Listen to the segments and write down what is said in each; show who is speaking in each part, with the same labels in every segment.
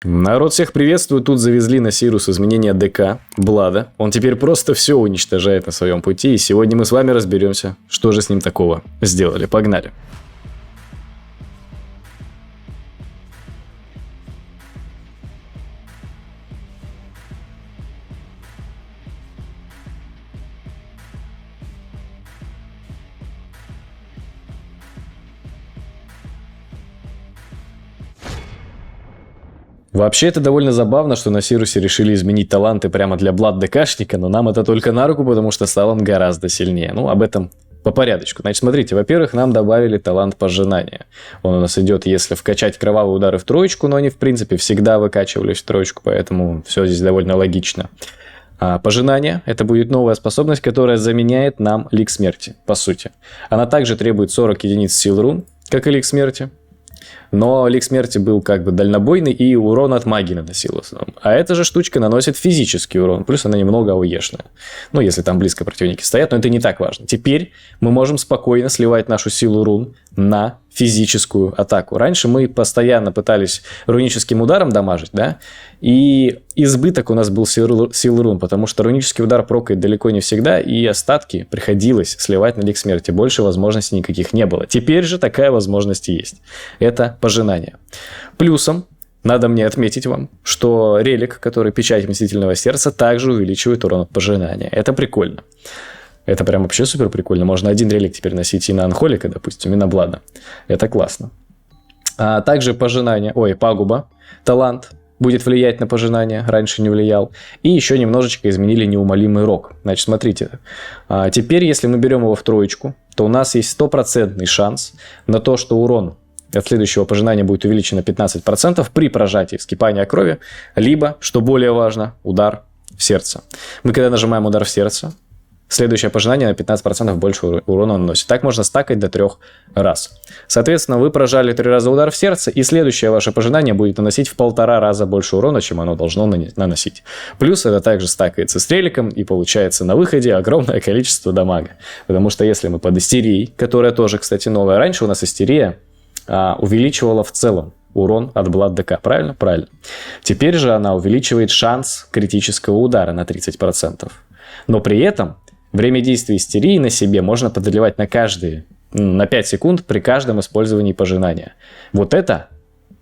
Speaker 1: Народ, всех приветствую. Тут завезли на Сирус изменения ДК Блада. Он теперь просто все уничтожает на своем пути. И сегодня мы с вами разберемся, что же с ним такого сделали. Погнали. Вообще, это довольно забавно, что на Сирусе решили изменить таланты прямо для Блад ДКшника, но нам это только на руку, потому что стал он гораздо сильнее. Ну, об этом по порядочку. Значит, смотрите, во-первых, нам добавили талант пожинания. Он у нас идет, если вкачать кровавые удары в троечку, но они, в принципе, всегда выкачивались в троечку, поэтому все здесь довольно логично. А пожинание – это будет новая способность, которая заменяет нам лик смерти, по сути. Она также требует 40 единиц сил рун, как и лик смерти. Но лик смерти был как бы дальнобойный и урон от магии наносил в основном. А эта же штучка наносит физический урон, плюс она немного АОЕшная. Ну, если там близко противники стоят, но это не так важно. Теперь мы можем спокойно сливать нашу силу рун на физическую атаку. Раньше мы постоянно пытались руническим ударом дамажить, да, и избыток у нас был сил рун, потому что рунический удар прокает далеко не всегда, и остатки приходилось сливать на лик смерти. Больше возможностей никаких не было. Теперь же такая возможность есть. Это пожинание. Плюсом надо мне отметить вам, что релик, который печать Мстительного Сердца, также увеличивает урон от пожинания. Это прикольно. Это прям вообще супер прикольно. Можно один релик теперь носить и на Анхолика, допустим, и на Блада. Это классно. А также пагуба, талант, будет влиять на пожинание, раньше не влиял. И еще немножечко изменили неумолимый рок. Значит, смотрите, теперь, если мы берем его в троечку, то у нас есть 100% шанс на то, что урон от следующего пожинания будет увеличен на 15% при прожатии вскипания крови, либо, что более важно, удар в сердце. Мы когда нажимаем удар в сердце, следующее пожинание на 15% больше урона наносит. Так можно стакать до 3 раз. Соответственно, вы прожали 3 раза удар в сердце, и следующее ваше пожинание будет наносить в 1,5 раза больше урона, чем оно должно наносить. Плюс это также стакается с реликом, и получается на выходе огромное количество дамага. Потому что если мы под истерией, которая тоже, кстати, новая, раньше у нас истерия увеличивала в целом урон от Блад ДК, правильно? Правильно. Теперь же она увеличивает шанс критического удара на 30%. Но при этом время действия истерии на себе можно подливать на 5 секунд при каждом использовании пожинания. Вот это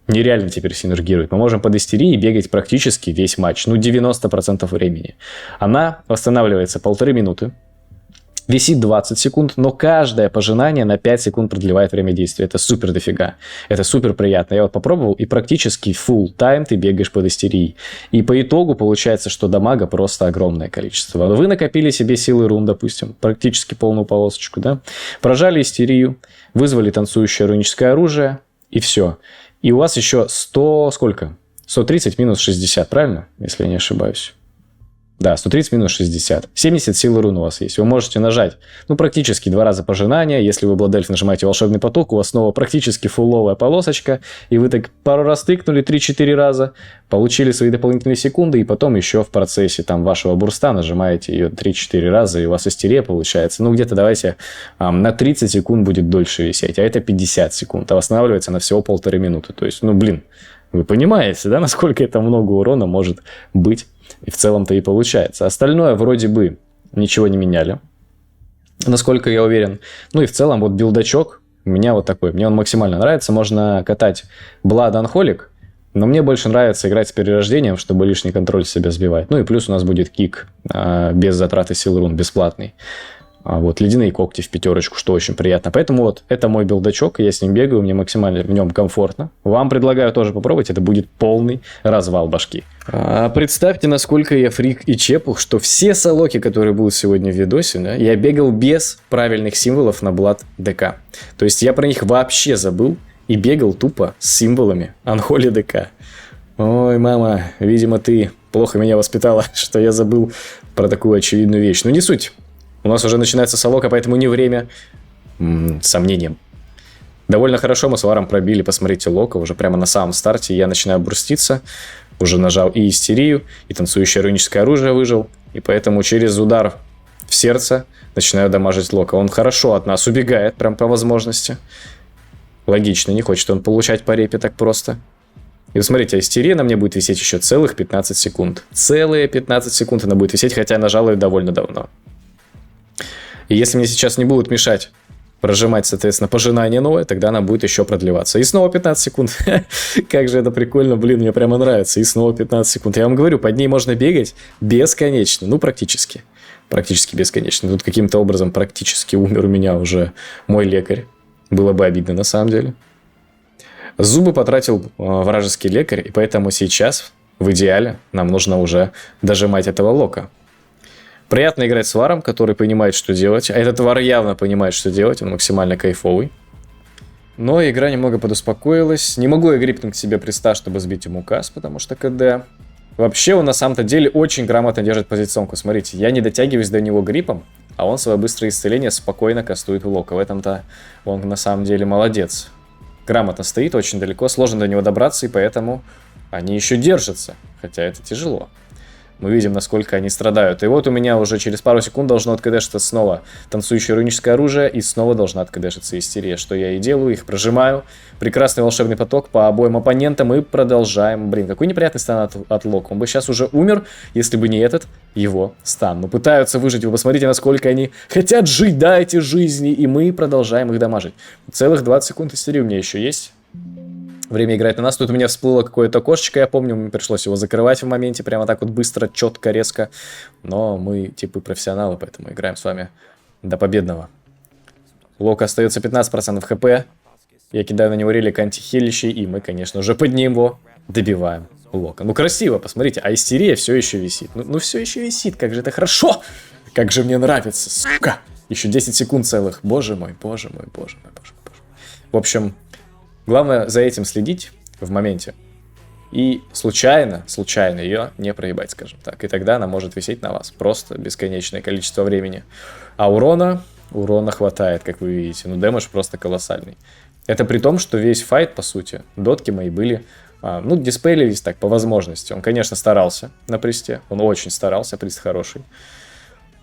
Speaker 1: нереально теперь синергирует. Мы можем под истерией бегать практически весь матч, 90% времени. Она восстанавливается 1,5 минуты, висит 20 секунд, но каждое пожинание на 5 секунд продлевает время действия. Это супер дофига. Это супер приятно. Я вот попробовал, и практически full time ты бегаешь под истерией. И по итогу получается, что дамага просто огромное количество. Вы накопили себе силы рун, допустим, практически полную полосочку, да? Прожали истерию, вызвали танцующее руническое оружие, и все. И у вас еще 130 минус 60, правильно? Если я не ошибаюсь. Да, 130 минус 60. 70 силы рун у вас есть. Вы можете нажать, практически 2 раза пожинания. Если вы Бладельф нажимаете волшебный поток, у вас снова практически фулловая полосочка. И вы так пару раз тыкнули, 3-4 раза, получили свои дополнительные секунды, и потом еще в процессе вашего бурста нажимаете ее 3-4 раза, и у вас истерия получается. Где-то давайте на 30 секунд будет дольше висеть, а это 50 секунд. А восстанавливается на всего 1,5 минуты. То есть, вы понимаете, да, насколько это много урона может быть? И в целом-то и получается. Остальное вроде бы ничего не меняли, насколько я уверен. И в целом вот билдачок у меня вот такой. Мне он максимально нравится. Можно катать Blood Anholic, но мне больше нравится играть с перерождением, чтобы лишний контроль с себя сбивать. И плюс у нас будет кик без затраты сил рун, бесплатный. Вот, ледяные когти в 5, что очень приятно. Поэтому вот, это мой билдачок, я с ним бегаю, мне максимально в нем комфортно. Вам предлагаю тоже попробовать, это будет полный развал башки. Представьте, насколько я фрик и чепух, что все солоки, которые будут сегодня в видосе, да, я бегал без правильных символов на Блад ДК. То есть я про них вообще забыл и бегал тупо с символами Анхоли ДК. Ой, мама, видимо, ты плохо меня воспитала, что я забыл про такую очевидную вещь. Но не суть. У нас уже начинается солока, поэтому не время сомнениям. Довольно хорошо мы с Варом пробили, посмотрите, лока уже прямо на самом старте. Я начинаю бруститься, уже нажал и истерию, и танцующее руническое оружие выжил. И поэтому через удар в сердце начинаю дамажить лока. Он хорошо от нас убегает, прям по возможности. Логично, не хочет он получать по репе так просто. И вот смотрите, истерия на мне будет висеть еще целых 15 секунд. Целые 15 секунд она будет висеть, хотя я нажал ее довольно давно. И если мне сейчас не будут мешать прожимать, соответственно, пожинание новое, тогда она будет еще продлеваться. И снова 15 секунд. Как же это прикольно, блин, мне прямо нравится. И снова 15 секунд. Я вам говорю, под ней можно бегать бесконечно. Ну, практически. Практически бесконечно. Тут каким-то образом практически умер у меня уже мой лекарь. Было бы обидно на самом деле. Зубы потратил вражеский лекарь, и поэтому сейчас, в идеале, нам нужно уже дожимать этого лока. Приятно играть с варом, который понимает, что делать. А этот вар явно понимает, что делать. Он максимально кайфовый. Но игра немного подуспокоилась. Не могу я грипнуть к себе приста, чтобы сбить ему каст, потому что КД. Вообще он на самом-то деле очень грамотно держит позиционку. Смотрите, я не дотягиваюсь до него гриппом, а он свое быстрое исцеление спокойно кастует в лока. В этом-то он на самом деле молодец. Грамотно стоит, очень далеко, сложно до него добраться, и поэтому они еще держатся. Хотя это тяжело. Мы видим, насколько они страдают. И вот у меня уже через пару секунд должно откадешиться снова танцующее руническое оружие, и снова должна откадешиться истерия, что я и делаю, их прожимаю. Прекрасный волшебный поток по обоим оппонентам, и продолжаем. Блин, какой неприятный стан от Лока. Он бы сейчас уже умер, если бы не этот его стан. Ну, пытаются выжить, вы посмотрите, насколько они хотят жить, да, эти жизни, и мы продолжаем их дамажить. Целых 20 секунд истерии у меня еще есть. Время играет на нас. Тут у меня всплыло какое-то окошечко, я помню, мне пришлось его закрывать в моменте, прямо так вот быстро, четко, резко. Но мы типа профессионалы, поэтому играем с вами до победного. Лока остается 15% хп. Я кидаю на него релик антихилищий, и мы, конечно же, под него добиваем Лока. Ну, красиво, посмотрите, а истерия все еще висит. Ну все еще висит, как же это хорошо! Как же мне нравится, сука! Еще 10 секунд целых. Боже мой, боже мой, боже мой, боже мой. В общем... Главное за этим следить в моменте и случайно ее не проебать, скажем так. И тогда она может висеть на вас просто бесконечное количество времени. А урона хватает, как вы видите. Ну, дэмэдж просто колоссальный. Это при том, что весь файт, по сути, дотки мои были, ну, диспейлились так, по возможности. Он, конечно, старался на присте, он очень старался, прист хороший.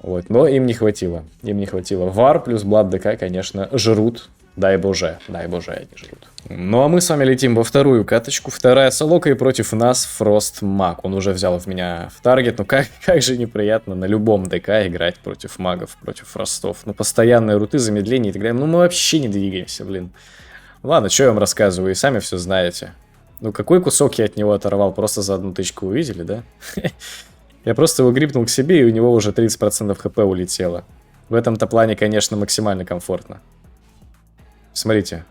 Speaker 1: Вот, но им не хватило, Вар плюс Блад ДК, конечно, жрут. Дай боже, они жрут. Ну а мы с вами летим во вторую каточку. Вторая солока, и против нас Фрост Маг. Он уже взял в меня в таргет. Ну как же неприятно на любом ДК играть против магов, против фростов. Ну постоянные руты, замедления и так далее. Ну мы вообще не двигаемся, блин. Ладно, что я вам рассказываю, и сами все знаете. Ну какой кусок я от него оторвал, просто за одну тычку увидели, да? Я просто его грипнул к себе, и у него уже 30% хп улетело. В этом-то плане, конечно, максимально комфортно. Смотрите,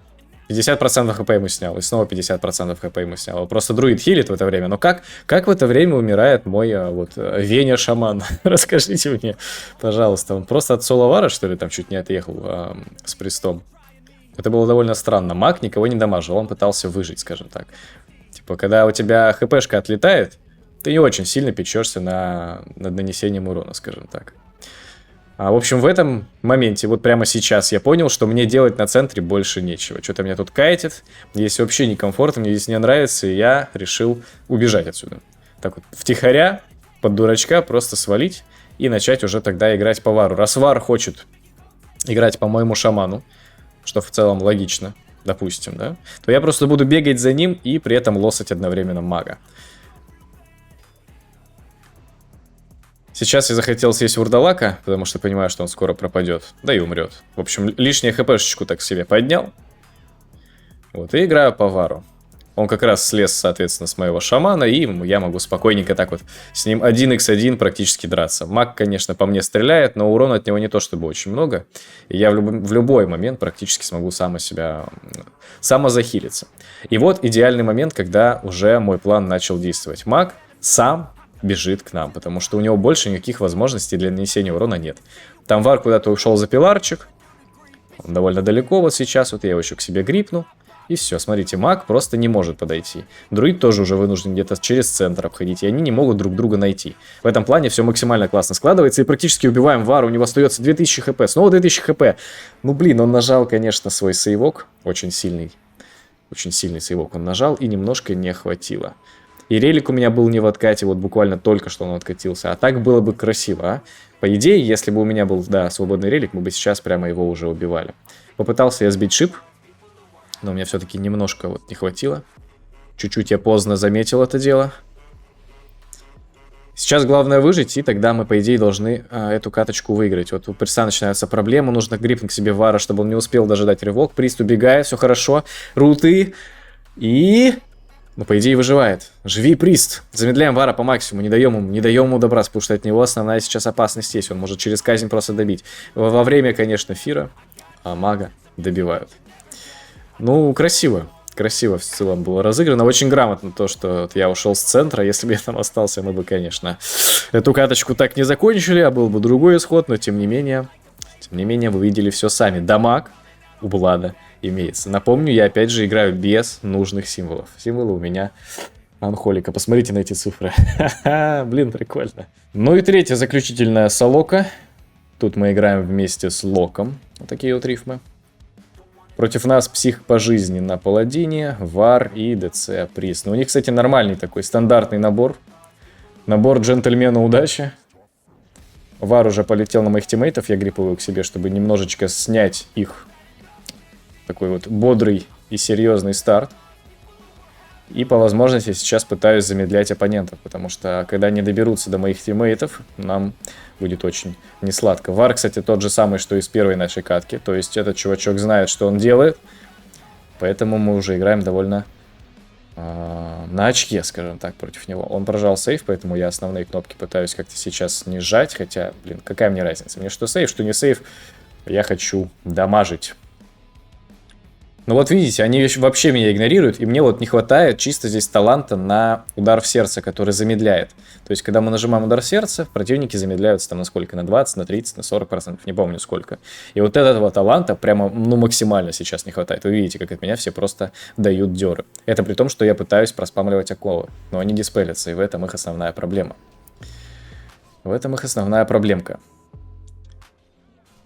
Speaker 1: 50% хп ему снял, и снова 50% хп ему снял. Просто друид хилит в это время. Но как в это время умирает мой Веня-шаман? Расскажите мне, пожалуйста. Он просто от соло-вара, что ли, там чуть не отъехал с пристом? Это было довольно странно. Маг никого не дамажил, он пытался выжить, скажем так. Типа, когда у тебя хпшка отлетает, ты не очень сильно печешься над нанесением урона, скажем так. В общем, в этом моменте, вот прямо сейчас я понял, что мне делать на центре больше нечего. Что-то меня тут кайтит, здесь вообще некомфортно, мне здесь не нравится, и я решил убежать отсюда. Так вот, втихаря, под дурачка, просто свалить и начать уже тогда играть по вару. Раз вар хочет играть по моему шаману, что в целом логично, допустим, да, то я просто буду бегать за ним и при этом лосать одновременно мага. Сейчас я захотел съесть вурдалака, потому что понимаю, что он скоро пропадет. Да и умрет. В общем, лишнюю хпшечку так себе поднял. Вот, и играю по вару. Он как раз слез, соответственно, с моего шамана, и я могу спокойненько так вот с ним 1х1 практически драться. Маг, конечно, по мне стреляет, но урона от него не то чтобы очень много. И я в любой момент практически смогу самозахилиться. И вот идеальный момент, когда уже мой план начал действовать. Маг сам бежит к нам, потому что у него больше никаких возможностей для нанесения урона нет. Там вар куда-то ушел за пиларчик. Он довольно далеко вот сейчас. Вот я его еще к себе грипну. И все, смотрите, маг просто не может подойти. Друид тоже уже вынужден где-то через центр обходить, и они не могут друг друга найти. В этом плане все максимально классно складывается, и практически убиваем вара, у него остается 2000 хп, снова 2000 хп. Ну блин, он нажал, конечно, свой сейвок, очень сильный сейвок он нажал, и немножко не хватило. И релик у меня был не в откате, вот буквально только что он откатился, а так было бы красиво, а? По идее, если бы у меня был, да, свободный релик, мы бы сейчас прямо его уже убивали. Попытался я сбить шип, но у меня все-таки немножко вот не хватило. Чуть-чуть я поздно заметил это дело. Сейчас главное выжить, и тогда мы, по идее, должны эту каточку выиграть. Вот у Приста начинаются проблемы, нужно грипнуть к себе Вара, чтобы он не успел даже дать рывок. Прист убегает, все хорошо. Руты. И... Ну, по идее, выживает. Живи, Прист. Замедляем Вара по максимуму, не даем ему добраться, потому что от него основная сейчас опасность есть. Он может через казнь просто добить. Во время, конечно, Фира, мага добивают. Ну, красиво. Красиво в целом было разыграно. Очень грамотно то, что вот я ушел с центра. Если бы я там остался, мы бы, конечно, эту каточку так не закончили, а был бы другой исход. Но, тем не менее, вы видели все сами. Дамаг у Влада имеется. Напомню, я опять же играю без нужных символов. Символы у меня анхолика. Посмотрите на эти цифры. Блин, прикольно. Ну и третья заключительная солока. Тут мы играем вместе с Локом. Вот такие вот рифмы. Против нас псих по жизни на паладине, Вар и ДЦ Прист. Ну, у них, кстати, нормальный такой стандартный набор. Набор джентльмена удачи. Вар уже полетел на моих тиммейтов, я гриповую к себе, чтобы немножечко снять их такой вот бодрый и серьезный старт. И по возможности сейчас пытаюсь замедлять оппонентов, потому что когда они доберутся до моих тиммейтов, нам будет очень несладко. Вар, кстати, тот же самый, что и с первой нашей катки. То есть этот чувачок знает, что он делает. Поэтому мы уже играем довольно на очке, скажем так, против него. Он прожал сейф, поэтому я основные кнопки пытаюсь как-то сейчас не сжать. Хотя, блин, какая мне разница? Мне что сейф, что не сейф. Я хочу дамажить. Ну вот видите, они вообще меня игнорируют, и мне вот не хватает чисто здесь таланта на удар в сердце, который замедляет. То есть, когда мы нажимаем удар в сердце, противники замедляются там на сколько? На 20, на 30, на 40%, не помню сколько. И вот этого таланта прямо, ну, максимально сейчас не хватает. Вы видите, как от меня все просто дают дёры. Это при том, что я пытаюсь проспамливать оковы, но они диспелятся, и в этом их основная проблема. В этом их основная проблемка.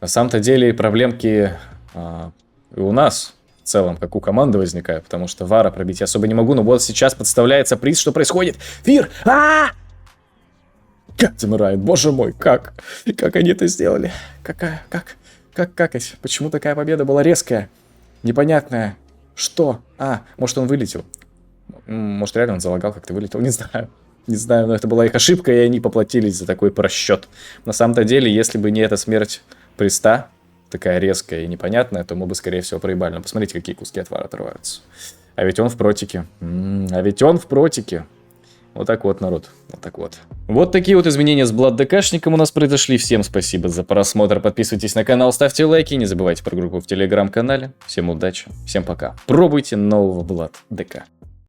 Speaker 1: На самом-то деле проблемки и у нас в целом, как у команды возникают, потому что Вара пробить я особо не могу, но вот сейчас подставляется приз, что происходит? Фир! Как замирает, боже мой, как? Как они это сделали? Как? Почему такая победа была резкая? Непонятная. Что? Может он вылетел? Может реально он залагал, как-то вылетел, не знаю. Не знаю, но это была их ошибка, и они поплатились за такой просчет. На самом-то деле, если бы не эта смерть Приста, такая резкая и непонятная, то мы бы, скорее всего, проебали. Но посмотрите, какие куски от Вара отрываются. А ведь он в протике. Вот так вот, народ. Вот так вот. Вот такие вот изменения с Blood ДКшником у нас произошли. Всем спасибо за просмотр. Подписывайтесь на канал, ставьте лайки. Не забывайте про группу в телеграм-канале. Всем удачи. Всем пока. Пробуйте нового Blood ДК.